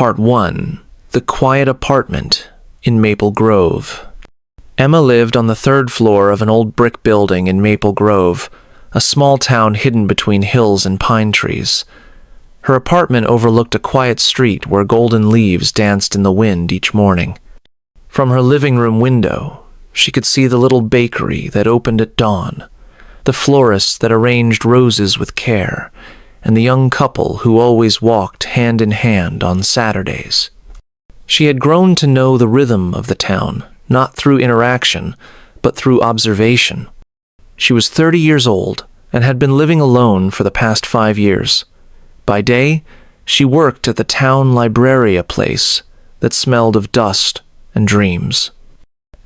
Part 1. The Quiet Apartment in Maple Grove. Emma lived on the third floor of an old brick building in Maple Grove, a small town hidden between hills and pine trees. Her apartment overlooked a quiet street where golden leaves danced in the wind each morning. From her living room window, she could see the little bakery that opened at dawn, the florist that arranged roses with care, and the young couple who always walked hand in hand on Saturdays. She had grown to know the rhythm of the town, not through interaction, but through observation. She was 30 years old and had been living alone for the past 5 years. By day, she worked at the town libraria place that smelled of dust and dreams.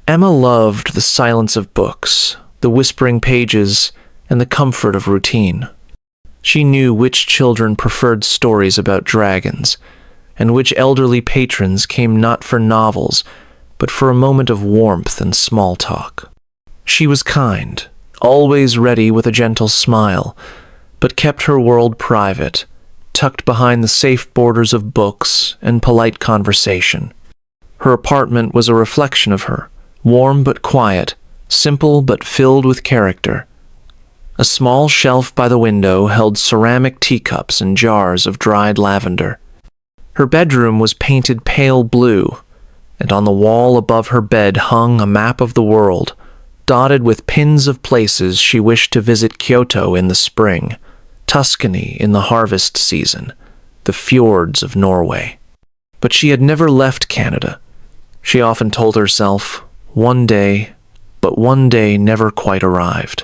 Emma loved the silence of books, the whispering pages, and the comfort of routine. She knew which children preferred stories about dragons, and which elderly patrons came not for novels, but for a moment of warmth and small talk. She was kind, always ready with a gentle smile, but kept her world private, tucked behind the safe borders of books and polite conversation. Her apartment was a reflection of her, warm but quiet, simple but filled with character. A small shelf by the window held ceramic teacups and jars of dried lavender. Her bedroom was painted pale blue, and on the wall above her bed hung a map of the world, dotted with pins of places she wished to visit: Kyoto in the spring, Tuscany in the harvest season, the fjords of Norway. But she had never left Canada. She often told herself, one day, but one day never quite arrived.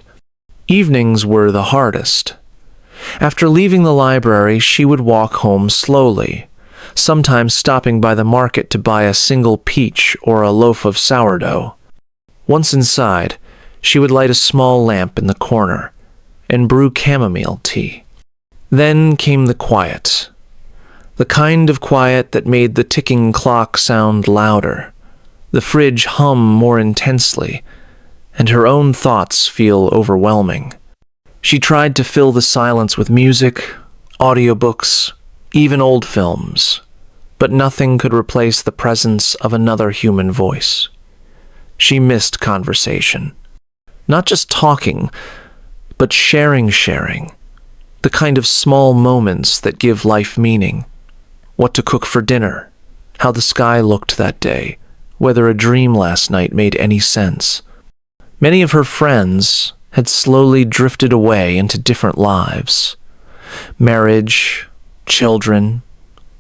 Evenings were the hardest. After leaving the library, she would walk home slowly, sometimes stopping by the market to buy a single peach or a loaf of sourdough. Once inside, she would light a small lamp in the corner and brew chamomile tea. Then came the quiet, the kind of quiet that made the ticking clock sound louder, the fridge hum more intensely, and her own thoughts feel overwhelming. She tried to fill the silence with music, audiobooks, even old films, but nothing could replace the presence of another human voice. She missed conversation. Not just talking, but sharing, the kind of small moments that give life meaning. What to cook for dinner, how the sky looked that day, whether a dream last night made any sense. Many of her friends had slowly drifted away into different lives. Marriage, children,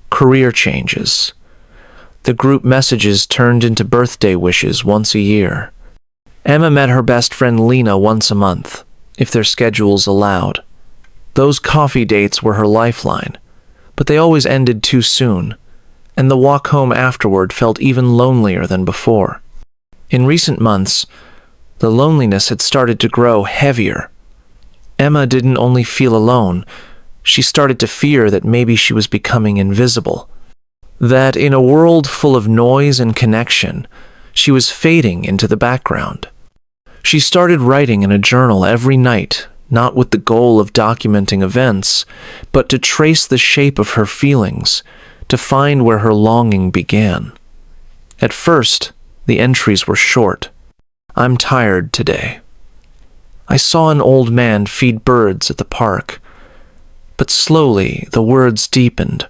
career changes. The group messages turned into birthday wishes once a year. Emma met her best friend Lena once a month, if their schedules allowed. Those coffee dates were her lifeline, but they always ended too soon, and the walk home afterward felt even lonelier than before. In recent months, the loneliness had started to grow heavier. Emma didn't only feel alone, she started to fear that maybe she was becoming invisible. That in a world full of noise and connection, she was fading into the background. She started writing in a journal every night, not with the goal of documenting events, but to trace the shape of her feelings, to find where her longing began. At first, the entries were short. I'm tired today. I saw an old man feed birds at the park. But slowly, the words deepened.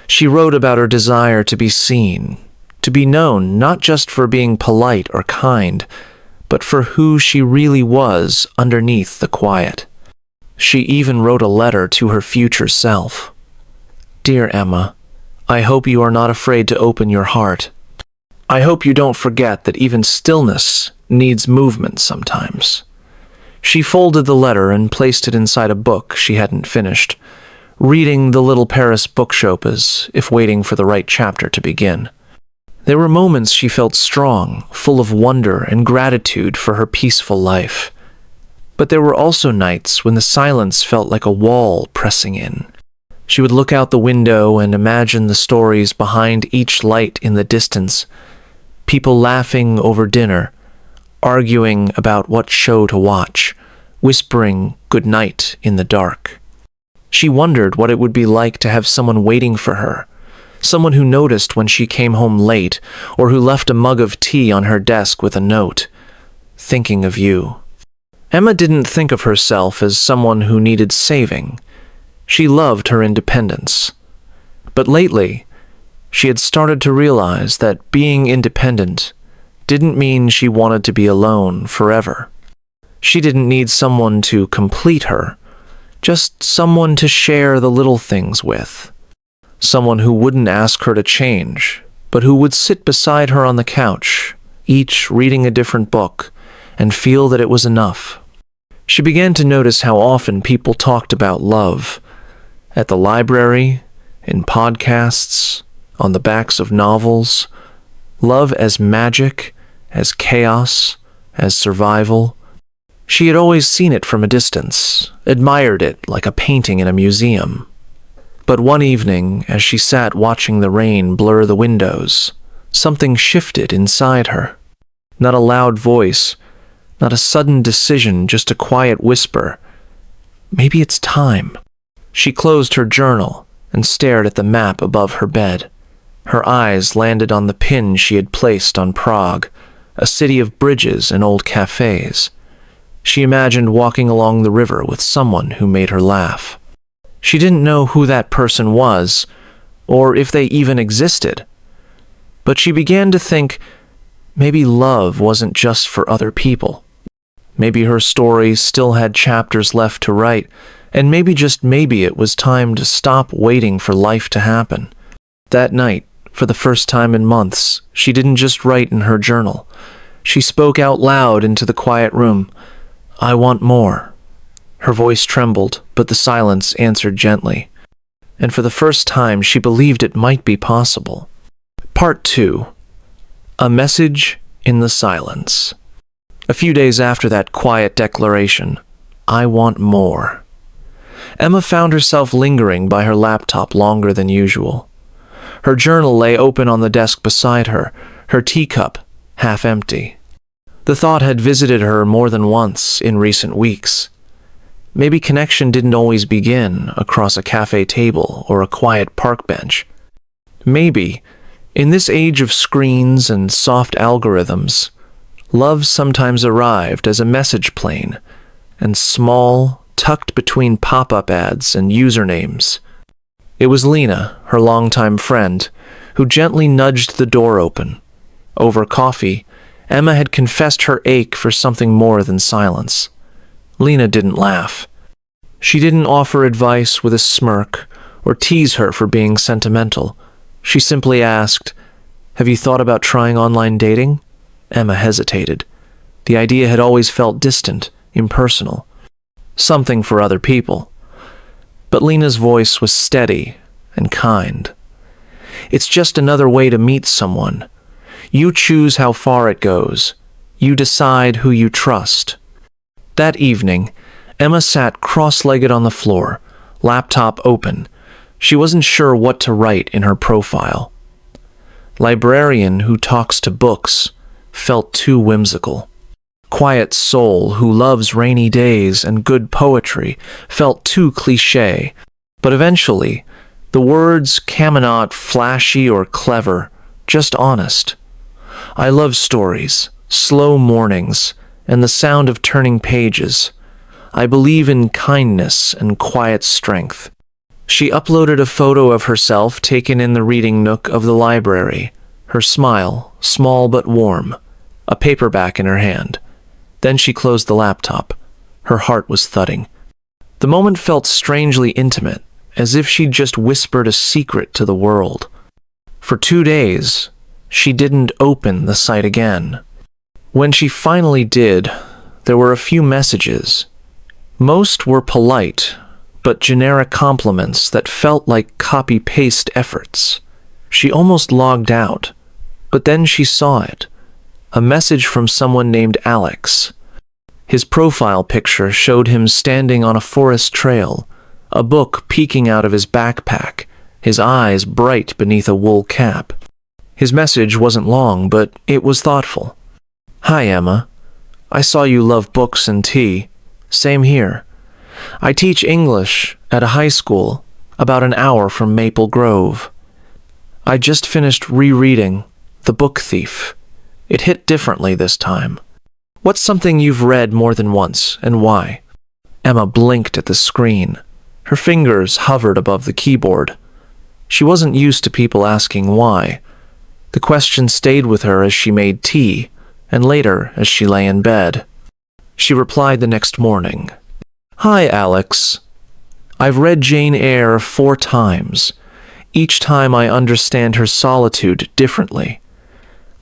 She wrote about her desire to be seen, to be known not just for being polite or kind, but for who she really was underneath the quiet. She even wrote a letter to her future self. Dear Emma, I hope you are not afraid to open your heart. I hope you don't forget that even stillness needs movement sometimes. She folded the letter and placed it inside a book she hadn't finished, reading the little Paris bookshop as if waiting for the right chapter to begin. There were moments she felt strong, full of wonder and gratitude for her peaceful life. But there were also nights when the silence felt like a wall pressing in. She would look out the window and imagine the stories behind each light in the distance, people laughing over dinner, arguing about what show to watch, whispering good night in the dark. She wondered what it would be like to have someone waiting for her, Someone who noticed when she came home late, or who left a mug of tea on her desk with a note, "Thinking of you." Emma didn't think of herself as someone who needed saving. She loved her independence. But lately, she had started to realize that being independent didn't mean she wanted to be alone forever. She didn't need someone to complete her, just someone to share the little things with. Someone who wouldn't ask her to change, but who would sit beside her on the couch, each reading a different book, and feel that it was enough. She began to notice how often people talked about love. At the library, in podcasts, on the backs of novels. Love as magic, as chaos, as survival. She had always seen it from a distance, admired it like a painting in a museum. But one evening, as she sat watching the rain blur the windows, something shifted inside her. Not a loud voice, not a sudden decision, just a quiet whisper. Maybe it's time. She closed her journal and stared at the map above her bed. Her eyes landed on the pin she had placed on Prague, a city of bridges and old cafes. She imagined walking along the river with someone who made her laugh. She didn't know who that person was, or if they even existed. But she began to think maybe love wasn't just for other people. Maybe her story still had chapters left to write, and maybe, just maybe, it was time to stop waiting for life to happen. That night, for the first time in months, she didn't just write in her journal. She spoke out loud into the quiet room. "I want more." Her voice trembled, but the silence answered gently. And for the first time, she believed it might be possible. Part 2. A Message in the Silence. A few days after that quiet declaration, "I want more," Emma found herself lingering by her laptop longer than usual. Her journal lay open on the desk beside her, her teacup half empty. The thought had visited her more than once in recent weeks. Maybe connection didn't always begin across a cafe table or a quiet park bench. Maybe, in this age of screens and soft algorithms, love sometimes arrived as a message plane, and small, tucked between pop-up ads and usernames. It was Lena, her longtime friend, who gently nudged the door open. Over coffee, Emma had confessed her ache for something more than silence. Lena didn't laugh. She didn't offer advice with a smirk or tease her for being sentimental. She simply asked, "Have you thought about trying online dating?" Emma hesitated. The idea had always felt distant, impersonal. Something for other people. But Lena's voice was steady and kind. "It's just another way to meet someone. You choose how far it goes. You decide who you trust." That evening, Emma sat cross-legged on the floor, laptop open. She wasn't sure what to write in her profile. Librarian who talks to books felt too whimsical. Quiet soul who loves rainy days and good poetry felt too cliché. But eventually, the words cannot flashy or clever, just honest. "I love stories, slow mornings, and the sound of turning pages. I believe in kindness and quiet strength." She uploaded a photo of herself taken in the reading nook of the library, her smile, small but warm, a paperback in her hand. Then she closed the laptop. Her heart was thudding. The moment felt strangely intimate, as if she'd just whispered a secret to the world. For 2 days, she didn't open the site again. When she finally did, there were a few messages. Most were polite, but generic compliments that felt like copy-paste efforts. She almost logged out, but then she saw it. A message from someone named Alex. His profile picture showed him standing on a forest trail, a book peeking out of his backpack, his eyes bright beneath a wool cap. His message wasn't long, but it was thoughtful. "Hi, Emma. I saw you love books and tea. Same here. I teach English at a high school about an hour from Maple Grove. I just finished rereading The Book Thief. It hit differently this time. What's something you've read more than once, and why? Emma blinked at the screen. Her fingers hovered above the keyboard. She wasn't used to people asking why. The question stayed with her as she made tea, and later as she lay in bed. She replied the next morning. Hi, Alex. I've read Jane Eyre 4 times. Each time I understand her solitude differently.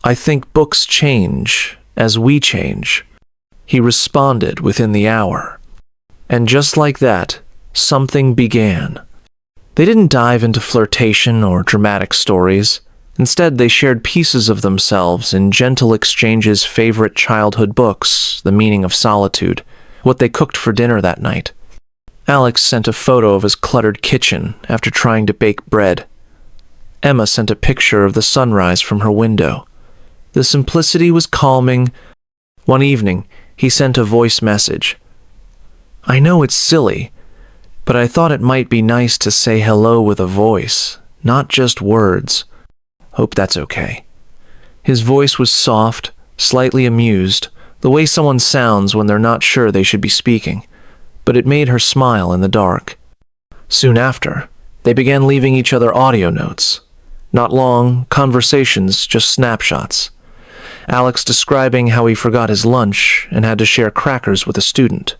I think books change as we change. He responded within the hour. And just like that, something began. They didn't dive into flirtation or dramatic stories. Instead, they shared pieces of themselves in gentle exchanges, favorite childhood books, The Meaning of Solitude, what they cooked for dinner that night. Alex sent a photo of his cluttered kitchen after trying to bake bread. Emma sent a picture of the sunrise from her window. The simplicity was calming. One evening, he sent a voice message. I know it's silly, but I thought it might be nice to say hello with a voice, not just words. Hope that's okay. His voice was soft, slightly amused, the way someone sounds when they're not sure they should be speaking, but it made her smile in the dark. Soon after, they began leaving each other audio notes. Not long conversations, just snapshots. Alex describing how he forgot his lunch and had to share crackers with a student.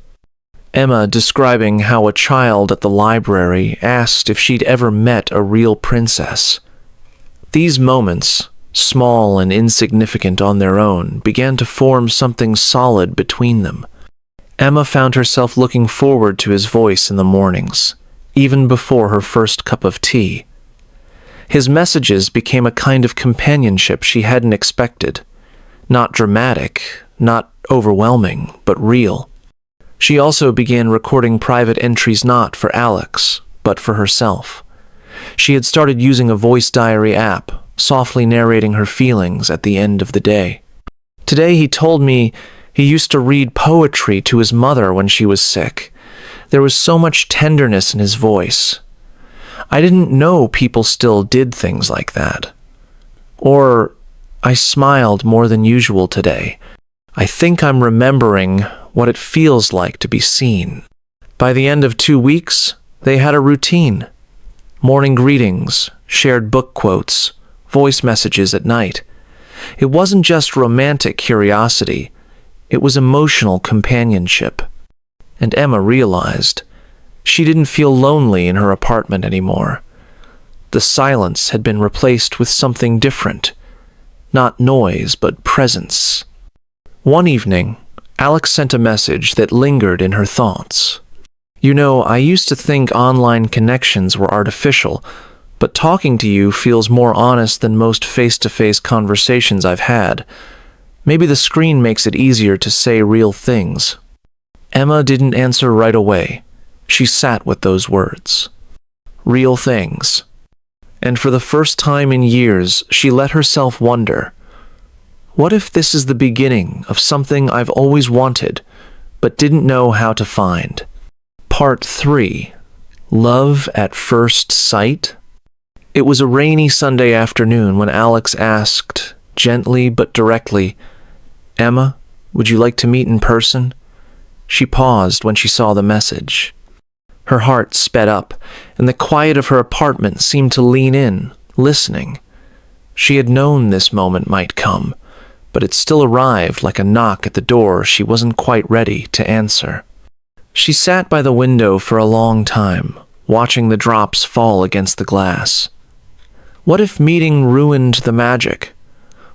Emma describing how a child at the library asked if she'd ever met a real princess. These moments, small and insignificant on their own, began to form something solid between them. Emma found herself looking forward to his voice in the mornings, even before her first cup of tea. His messages became a kind of companionship she hadn't expected. Not dramatic, not overwhelming, but real. She also began recording private entries not for Alex, but for herself. She had started using a voice diary app, softly narrating her feelings at the end of the day. Today he told me he used to read poetry to his mother when she was sick. There was so much tenderness in his voice. I didn't know people still did things like that. Or I smiled more than usual today. I think I'm remembering what it feels like to be seen. By the end of 2 weeks, they had a routine. Morning greetings, shared book quotes, voice messages at night. It wasn't just romantic curiosity, it was emotional companionship. And Emma realized she didn't feel lonely in her apartment anymore. The silence had been replaced with something different. Not noise, but presence. One evening, Alex sent a message that lingered in her thoughts. You know, I used to think online connections were artificial, but talking to you feels more honest than most face-to-face conversations I've had. Maybe the screen makes it easier to say real things. Emma didn't answer right away. She sat with those words. Real things. And for the first time in years, she let herself wonder, what if this is the beginning of something I've always wanted, but didn't know how to find? Part 3. Love at First Sight? It was a rainy Sunday afternoon when Alex asked, gently but directly, Emma, would you like to meet in person? She paused when she saw the message. Her heart sped up, and the quiet of her apartment seemed to lean in, listening. She had known this moment might come, but it still arrived like a knock at the door she wasn't quite ready to answer. She sat by the window for a long time, watching the drops fall against the glass. What if meeting ruined the magic?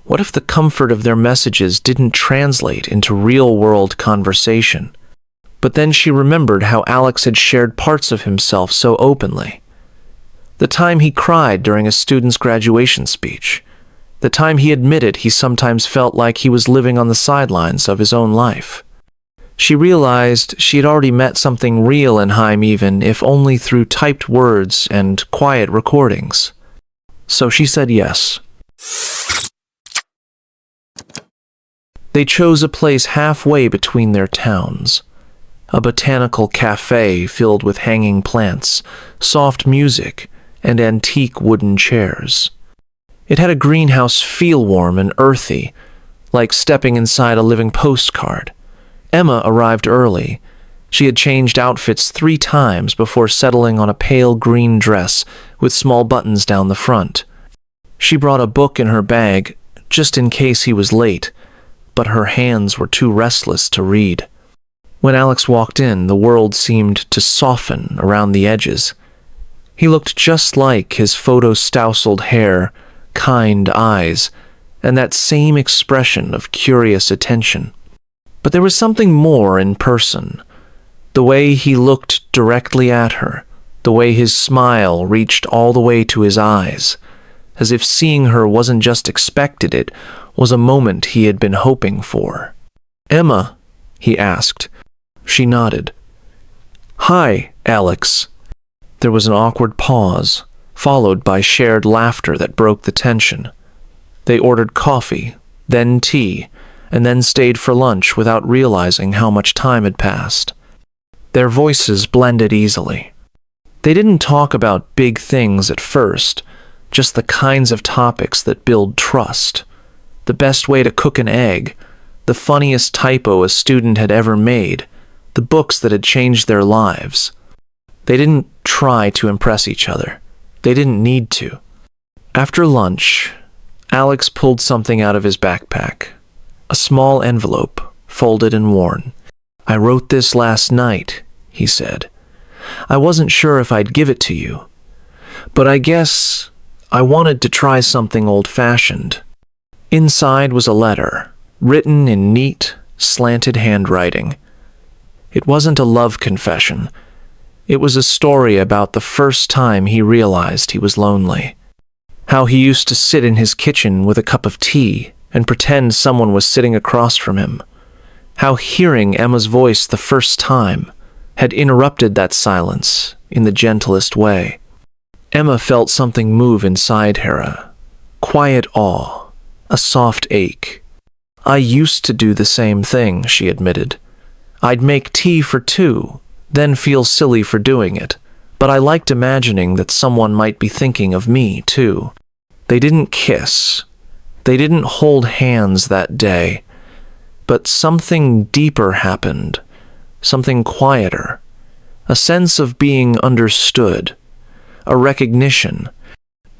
What if the comfort of their messages didn't translate into real-world conversation? But then she remembered how Alex had shared parts of himself so openly. The time he cried during a student's graduation speech. The time he admitted he sometimes felt like he was living on the sidelines of his own life. She realized she had already met something real in Haim, even if only through typed words and quiet recordings. So she said yes. They chose a place halfway between their towns. A botanical cafe filled with hanging plants, soft music, and antique wooden chairs. It had a greenhouse feel warm and earthy, like stepping inside a living postcard. Emma arrived early. She had changed outfits 3 times before settling on a pale green dress with small buttons down the front. She brought a book in her bag, just in case he was late, but her hands were too restless to read. When Alex walked in, the world seemed to soften around the edges. He looked just like his photo-stousled hair, kind eyes, and that same expression of curious attention. But there was something more in person. The way he looked directly at her, the way his smile reached all the way to his eyes, as if seeing her wasn't just expected, it was a moment he had been hoping for. "Emma?" he asked. She nodded. "Hi, Alex." There was an awkward pause, followed by shared laughter that broke the tension. They ordered coffee, then tea, and then stayed for lunch without realizing how much time had passed. Their voices blended easily. They didn't talk about big things at first, just the kinds of topics that build trust. The best way to cook an egg, the funniest typo a student had ever made, the books that had changed their lives. They didn't try to impress each other. They didn't need to. After lunch, Alex pulled something out of his backpack. A small envelope, folded and worn. "I wrote this last night," he said. "I wasn't sure if I'd give it to you, but I guess I wanted to try something old-fashioned." Inside was a letter, written in neat, slanted handwriting. It wasn't a love confession. It was a story about the first time he realized he was lonely. How he used to sit in his kitchen with a cup of tea and pretend someone was sitting across from him. How hearing Emma's voice the first time had interrupted that silence in the gentlest way. Emma felt something move inside her, a quiet awe, a soft ache. "I used to do the same thing," she admitted. "I'd make tea for 2, then feel silly for doing it, but I liked imagining that someone might be thinking of me, too." They didn't kiss. They didn't hold hands that day, but something deeper happened, something quieter, a sense of being understood, a recognition.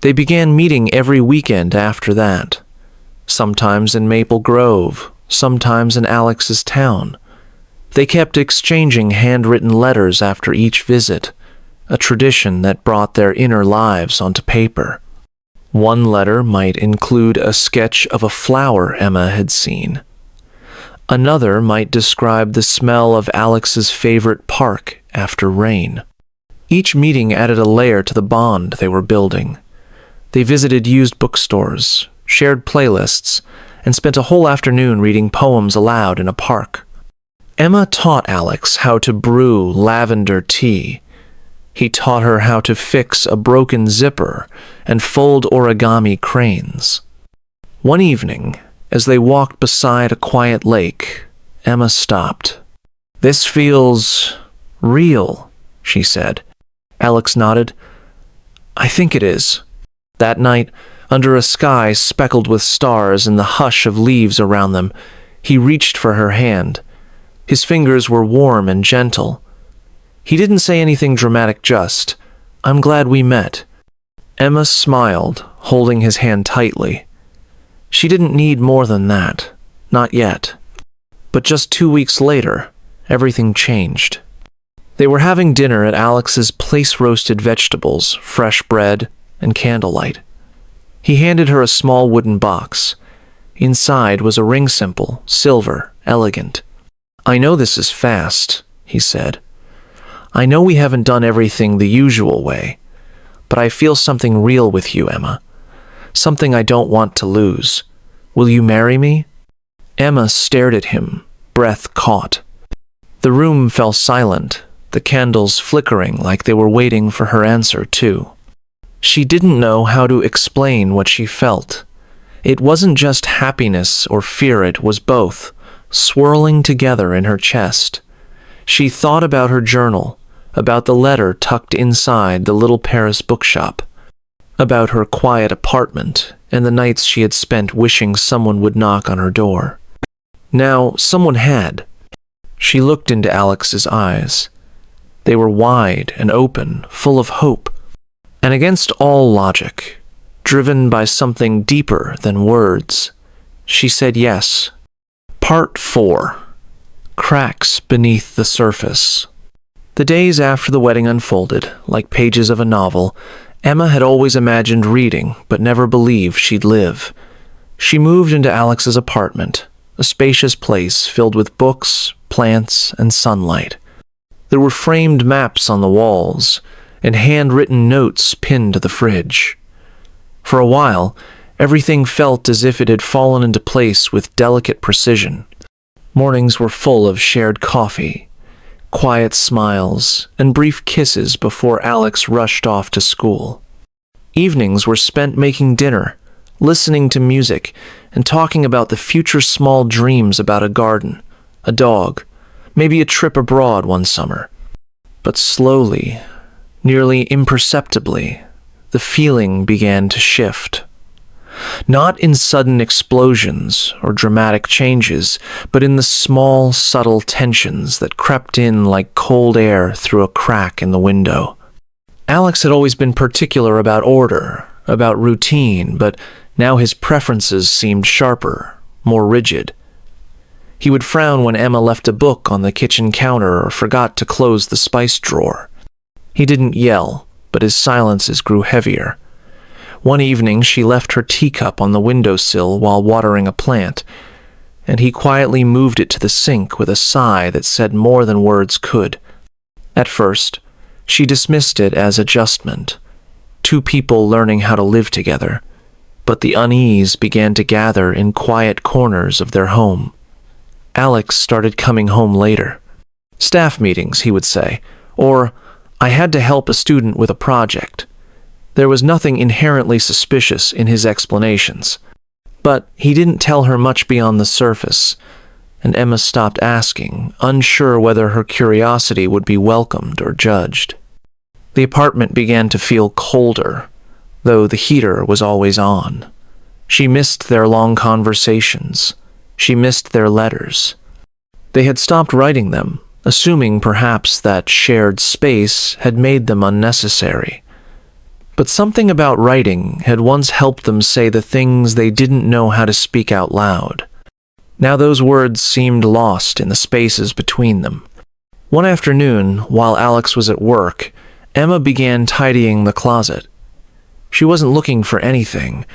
They began meeting every weekend after that, sometimes in Maple Grove, sometimes in Alex's town. They kept exchanging handwritten letters after each visit, a tradition that brought their inner lives onto paper. One letter might include a sketch of a flower Emma had seen. Another might describe the smell of Alex's favorite park after rain. Each meeting added a layer to the bond they were building. They visited used bookstores, shared playlists, and spent a whole afternoon reading poems aloud in a park. Emma taught Alex how to brew lavender tea. He taught her how to fix a broken zipper and fold origami cranes. One evening, as they walked beside a quiet lake, Emma stopped. "This feels real," she said. Alex nodded. "I think it is." That night, under a sky speckled with stars and the hush of leaves around them, he reached for her hand. His fingers were warm and gentle. He didn't say anything dramatic, just, "I'm glad we met." Emma smiled, holding his hand tightly. She didn't need more than that, not yet. But just 2 weeks later, everything changed. They were having dinner at Alex's place-roasted vegetables, fresh bread, and candlelight. He handed her a small wooden box. Inside was a ring symbol, silver, elegant. "I know this is fast," he said. "I know we haven't done everything the usual way, but I feel something real with you, Emma. Something I don't want to lose. Will you marry me?" Emma stared at him, breath caught. The room fell silent, the candles flickering like they were waiting for her answer, too. She didn't know how to explain what she felt. It wasn't just happiness or fear, it was both, swirling together in her chest. She thought about her journal, about the letter tucked inside the little Paris bookshop, about her quiet apartment and the nights she had spent wishing someone would knock on her door. Now, someone had. She looked into Alex's eyes. They were wide and open, full of hope, and against all logic, driven by something deeper than words, she said yes. Part 4. Cracks beneath the surface. The days after the wedding unfolded, like pages of a novel, Emma had always imagined reading, but never believed she'd live. She moved into Alex's apartment, a spacious place filled with books, plants, and sunlight. There were framed maps on the walls, and handwritten notes pinned to the fridge. For a while, everything felt as if it had fallen into place with delicate precision. Mornings were full of shared coffee, quiet smiles, and brief kisses before Alex rushed off to school. Evenings were spent making dinner, listening to music, and talking about the future small dreams about a garden, a dog, maybe a trip abroad one summer. But slowly, nearly imperceptibly, the feeling began to shift. Not in sudden explosions or dramatic changes, but in the small, subtle tensions that crept in like cold air through a crack in the window. Alex had always been particular about order, about routine, but now his preferences seemed sharper, more rigid. He would frown when Emma left a book on the kitchen counter or forgot to close the spice drawer. He didn't yell, but his silences grew heavier. One evening she left her teacup on the windowsill while watering a plant, and he quietly moved it to the sink with a sigh that said more than words could. At first, she dismissed it as adjustment, two people learning how to live together, but the unease began to gather in quiet corners of their home. Alex started coming home later. Staff meetings, he would say, or I had to help a student with a project. There was nothing inherently suspicious in his explanations. But he didn't tell her much beyond the surface, and Emma stopped asking, unsure whether her curiosity would be welcomed or judged. The apartment began to feel colder, though the heater was always on. She missed their long conversations. She missed their letters. They had stopped writing them, assuming perhaps that shared space had made them unnecessary. But something about writing had once helped them say the things they didn't know how to speak out loud. Now those words seemed lost in the spaces between them. One afternoon, while Alex was at work, Emma began tidying the closet. She wasn't looking for anything,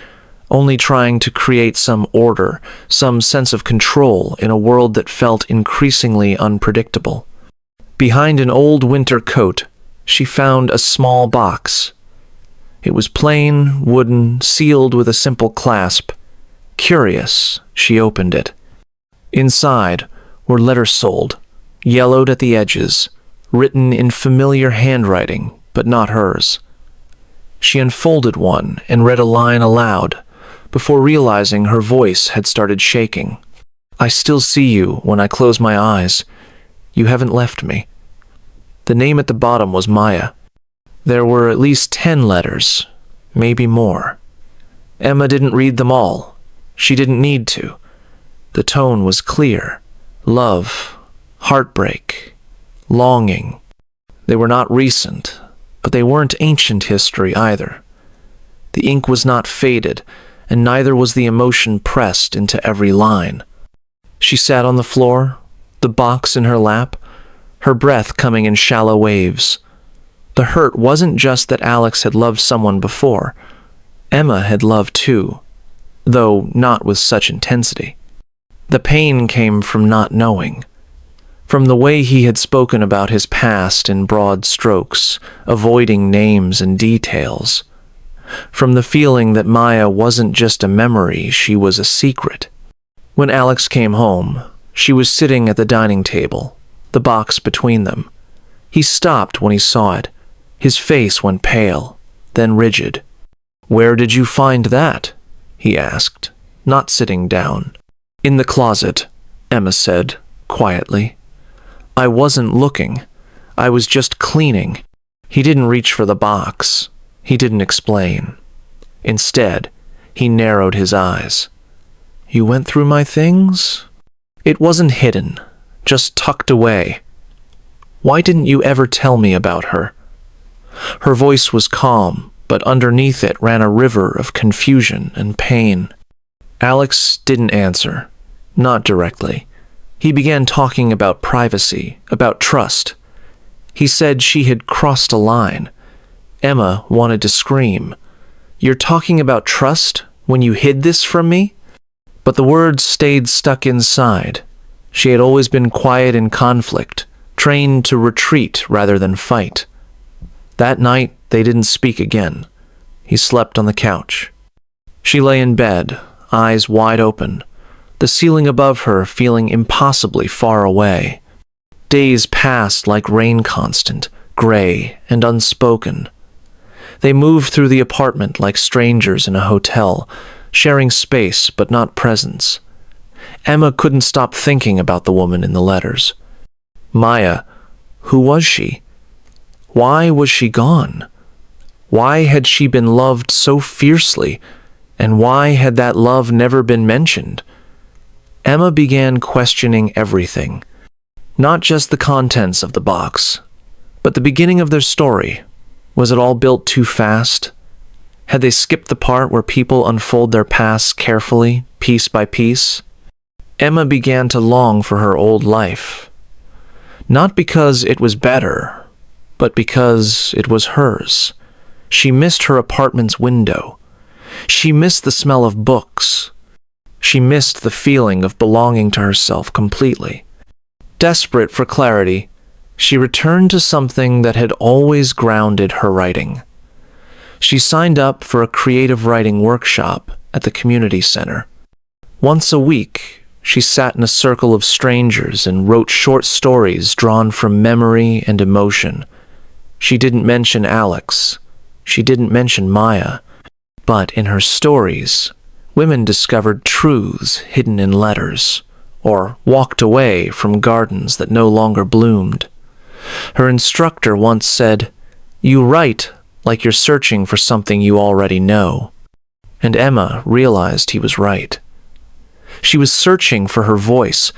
only trying to create some order, some sense of control in a world that felt increasingly unpredictable. Behind an old winter coat, she found a small box. It was plain, wooden, sealed with a simple clasp. Curious, she opened it. Inside were letters sold, yellowed at the edges, written in familiar handwriting, but not hers. She unfolded one and read a line aloud, before realizing her voice had started shaking. I still see you when I close my eyes. You haven't left me. The name at the bottom was Maya. There were at least 10 letters, maybe more. Emma didn't read them all. She didn't need to. The tone was clear. Love, heartbreak, longing. They were not recent, but they weren't ancient history either. The ink was not faded, and neither was the emotion pressed into every line. She sat on the floor, the box in her lap, her breath coming in shallow waves. The hurt wasn't just that Alex had loved someone before. Emma had loved too, though not with such intensity. The pain came from not knowing, from the way he had spoken about his past in broad strokes, avoiding names and details, from the feeling that Maya wasn't just a memory, she was a secret. When Alex came home, she was sitting at the dining table, the box between them. He stopped when he saw it. His face went pale, then rigid. Where did you find that? He asked, not sitting down. In the closet, Emma said, quietly. I wasn't looking. I was just cleaning. He didn't reach for the box. He didn't explain. Instead, He narrowed his eyes. You went through my things? It wasn't hidden, just tucked away. Why didn't you ever tell me about her? Her voice was calm, but underneath it ran a river of confusion and pain. Alex didn't answer, not directly. He began talking about privacy, about trust. He said she had crossed a line. Emma wanted to scream. You're talking about trust when you hid this from me? But the words stayed stuck inside. She had always been quiet in conflict, trained to retreat rather than fight. That night, they didn't speak again. He slept on the couch. She lay in bed, eyes wide open, the ceiling above her feeling impossibly far away. Days passed like rain constant, gray and unspoken. They moved through the apartment like strangers in a hotel, sharing space but not presence. Emma couldn't stop thinking about the woman in the letters. Maya, who was she? Why was she gone? Why had she been loved so fiercely, and why had that love never been mentioned? Emma began questioning everything, not just the contents of the box, but the beginning of their story. Was it all built too fast? Had they skipped the part where people unfold their pasts carefully, piece by piece? Emma began to long for her old life, not because it was better, but because it was hers. She missed her apartment's window. She missed the smell of books. She missed the feeling of belonging to herself completely. Desperate for clarity, she returned to something that had always grounded her writing. She signed up for a creative writing workshop at the community center. Once a week, she sat in a circle of strangers and wrote short stories drawn from memory and emotion. She didn't mention Alex. She didn't mention Maya. But in her stories, women discovered truths hidden in letters, or walked away from gardens that no longer bloomed. Her instructor once said, "You write like you're searching for something you already know." And Emma realized he was right. She was searching for her voice,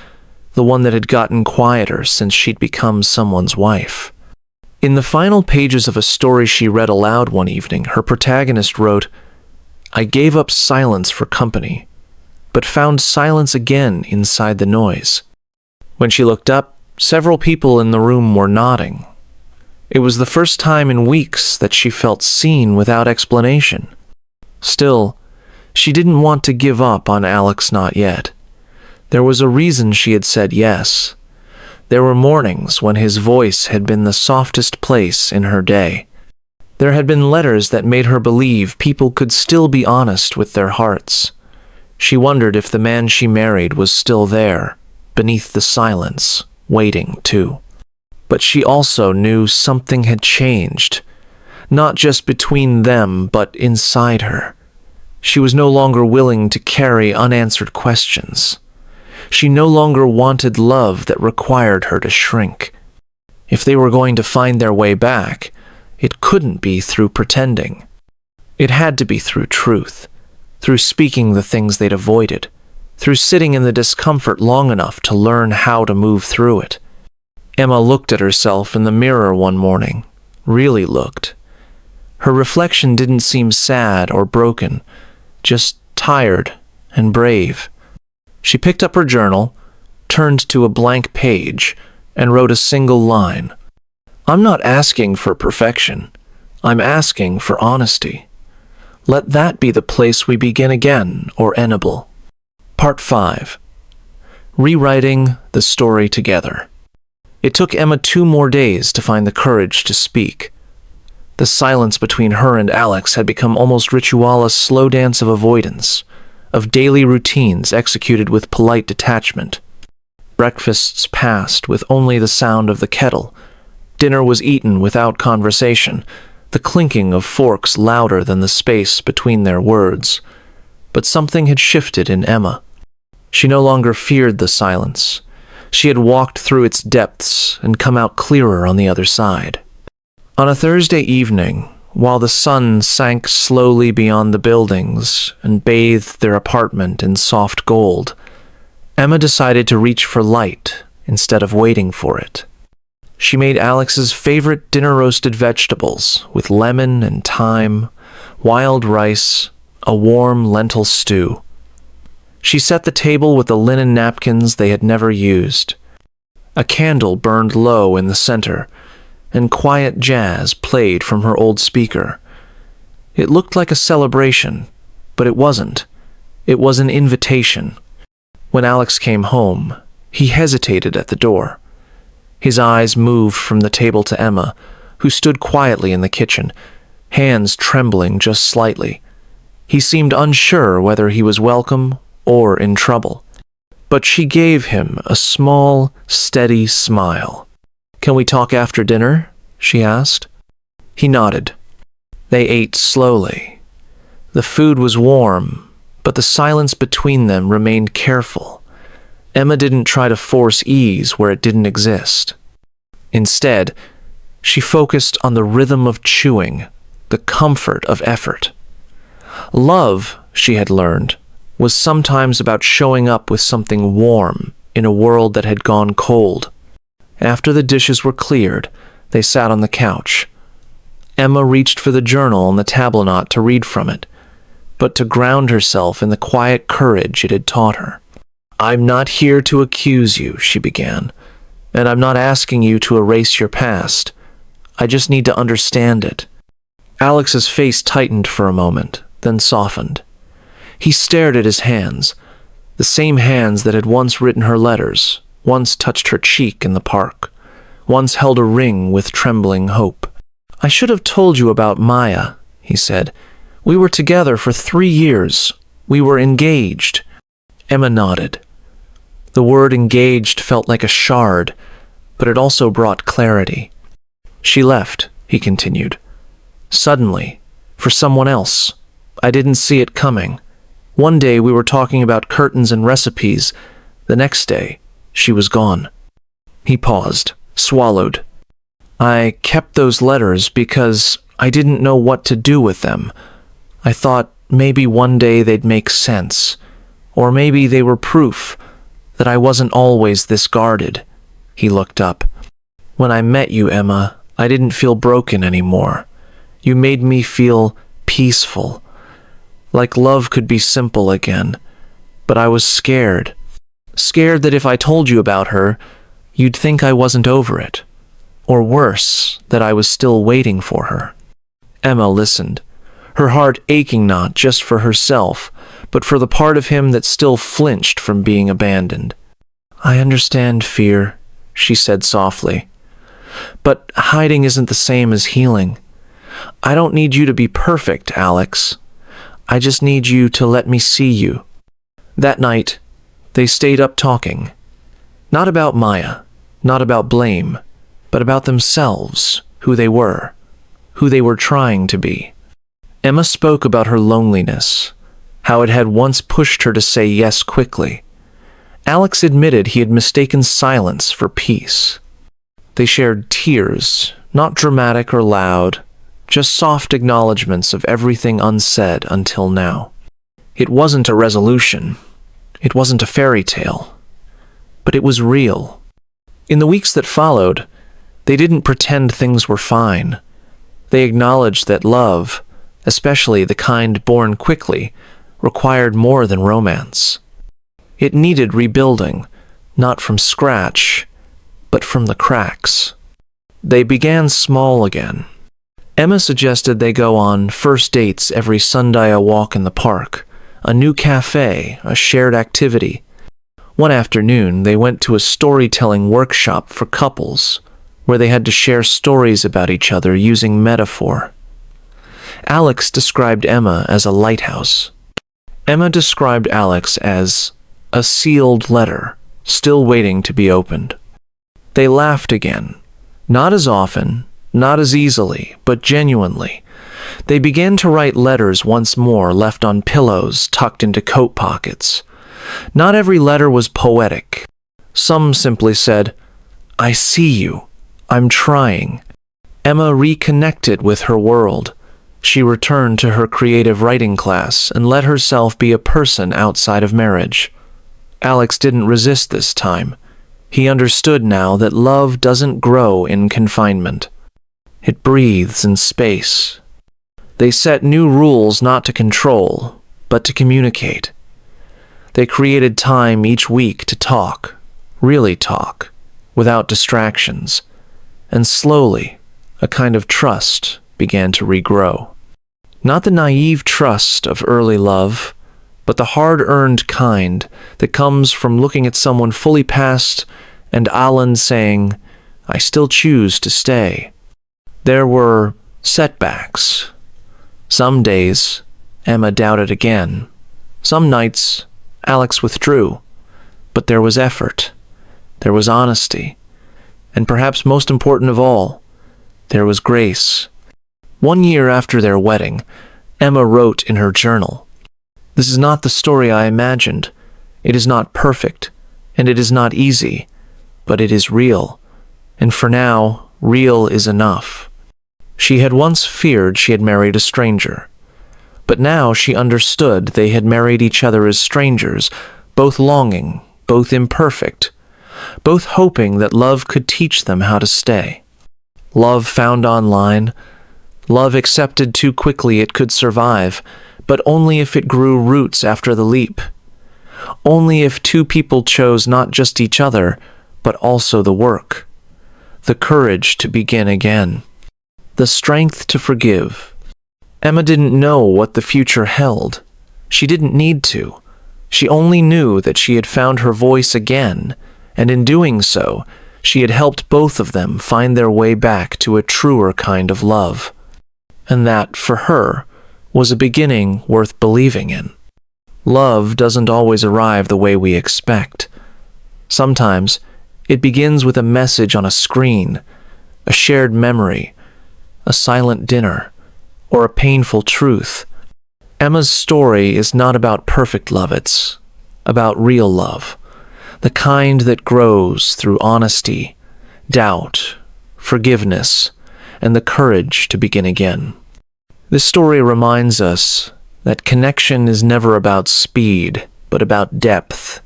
the one that had gotten quieter since she'd become someone's wife. In the final pages of a story she read aloud one evening, her protagonist wrote, "I gave up silence for company, but found silence again inside the noise." When she looked up, several people in the room were nodding. It was the first time in weeks that she felt seen without explanation. Still, she didn't want to give up on Alex not yet. There was a reason she had said yes. There were mornings when his voice had been the softest place in her day. There had been letters that made her believe people could still be honest with their hearts. She wondered if the man she married was still there, beneath the silence, waiting too. But she also knew something had changed, not just between them, but inside her. She was no longer willing to carry unanswered questions. She no longer wanted love that required her to shrink. If they were going to find their way back, it couldn't be through pretending. It had to be through truth, through speaking the things they'd avoided, through sitting in the discomfort long enough to learn how to move through it. Emma looked at herself in the mirror one morning, really looked. Her reflection didn't seem sad or broken, just tired and brave. She picked up her journal, turned to a blank page, and wrote a single line. "I'm not asking for perfection. I'm asking for honesty. Let that be the place we begin again, or endable." Part 5. Rewriting the story together. It took Emma 2 more days to find the courage to speak. The silence between her and Alex had become almost ritual, a slow dance of avoidance, of daily routines executed with polite detachment. Breakfasts passed with only the sound of the kettle. Dinner was eaten without conversation, the clinking of forks louder than the space between their words. But something had shifted in Emma. She no longer feared the silence. She had walked through its depths and come out clearer on the other side. On a Thursday evening, while the sun sank slowly beyond the buildings and bathed their apartment in soft gold, Emma decided to reach for light instead of waiting for it. She made Alex's favorite dinner-roasted vegetables with lemon and thyme, wild rice, a warm lentil stew. She set the table with the linen napkins they had never used. A candle burned low in the center, and quiet jazz played from her old speaker. It looked like a celebration, but it wasn't. It was an invitation. When Alex came home, he hesitated at the door. His eyes moved from the table to Emma, who stood quietly in the kitchen, hands trembling just slightly. He seemed unsure whether he was welcome or in trouble. But she gave him a small, steady smile. "Can we talk after dinner?" she asked. He nodded. They ate slowly. The food was warm, but the silence between them remained careful. Emma didn't try to force ease where it didn't exist. Instead, she focused on the rhythm of chewing, the comfort of effort. Love, she had learned, was sometimes about showing up with something warm in a world that had gone cold. After the dishes were cleared, they sat on the couch. Emma reached for the journal and the tablinot to read from it, but to ground herself in the quiet courage it had taught her. "I'm not here to accuse you," she began, "and I'm not asking you to erase your past. I just need to understand it." Alex's face tightened for a moment, then softened. He stared at his hands, the same hands that had once written her letters, once touched her cheek in the park, once held a ring with trembling hope. "I should have told you about Maya," he said. "We were together for 3 years. We were engaged." Emma nodded. The word engaged felt like a shard, but it also brought clarity. "She left," he continued. "Suddenly, for someone else. I didn't see it coming. One day we were talking about curtains and recipes. The next day, she was gone." He paused, swallowed. "I kept those letters because I didn't know what to do with them. I thought maybe one day they'd make sense, or maybe they were proof that I wasn't always this guarded." He looked up. "When I met you, Emma, I didn't feel broken anymore. You made me feel peaceful, like love could be simple again. But I was scared. Scared that if I told you about her, you'd think I wasn't over it. Or worse, that I was still waiting for her." Emma listened, her heart aching not just for herself, but for the part of him that still flinched from being abandoned. "I understand fear," she said softly. "But hiding isn't the same as healing. I don't need you to be perfect, Alex. I just need you to let me see you." That night, they stayed up talking. Not about Maya, not about blame, but about themselves, who they were trying to be. Emma spoke about her loneliness, how it had once pushed her to say yes quickly. Alex admitted he had mistaken silence for peace. They shared tears, not dramatic or loud, just soft acknowledgments of everything unsaid until now. It wasn't a resolution. It wasn't a fairy tale. But it was real. In the weeks that followed, they didn't pretend things were fine. They acknowledged that love, especially the kind born quickly, required more than romance. It needed rebuilding, not from scratch, but from the cracks. They began small again. Emma suggested they go on first dates every sundial walk in the park, a new cafe, a shared activity. One afternoon, they went to a storytelling workshop for couples, where they had to share stories about each other using metaphor. Alex described Emma as a lighthouse. Emma described Alex as a sealed letter, still waiting to be opened. They laughed again, not as often, not as easily, but genuinely. They began to write letters once more, left on pillows, tucked into coat pockets. Not every letter was poetic. Some simply said, "I see you. I'm trying." Emma reconnected with her world, She returned to her creative writing class and let herself be a person outside of marriage. Alex didn't resist this time. He understood now that love doesn't grow in confinement. It breathes in space. They set new rules not to control, but to communicate. They created time each week to talk, really talk, without distractions. And slowly, a kind of trust began to regrow. Not the naive trust of early love, but the hard-earned kind that comes from looking at someone fully past and Alan saying, "I still choose to stay." There were setbacks. Some days, Emma doubted again. Some nights, Alex withdrew. But there was effort. There was honesty. And perhaps most important of all, there was grace. 1 year after their wedding, Emma wrote in her journal, "This is not the story I imagined. It is not perfect, and it is not easy, but it is real. And for now, real is enough." She had once feared she had married a stranger, but now she understood they had married each other as strangers, both longing, both imperfect, both hoping that love could teach them how to stay. Love found online, love accepted too quickly it could survive, but only if it grew roots after the leap. Only if two people chose not just each other, but also the work, the courage to begin again, the strength to forgive. Emma didn't know what the future held. She didn't need to. She only knew that she had found her voice again, and in doing so, she had helped both of them find their way back to a truer kind of love. And that, for her, was a beginning worth believing in. Love doesn't always arrive the way we expect. Sometimes, it begins with a message on a screen, a shared memory, a silent dinner, or a painful truth. Emma's story is not about perfect love, it's about real love, the kind that grows through honesty, doubt, forgiveness, and the courage to begin again. This story reminds us that connection is never about speed, but about depth.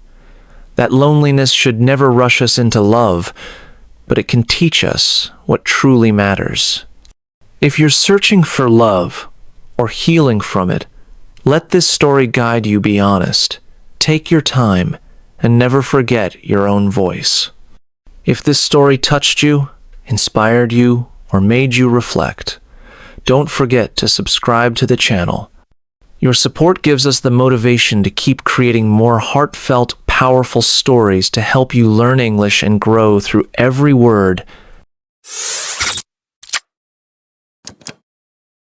That loneliness should never rush us into love, but it can teach us what truly matters. If you're searching for love or healing from it, let this story guide you. Be honest. Take your time and never forget your own voice. If this story touched you, inspired you, or made you reflect, don't forget to subscribe to the channel. Your support gives us the motivation to keep creating more heartfelt, powerful stories to help you learn English and grow through every word.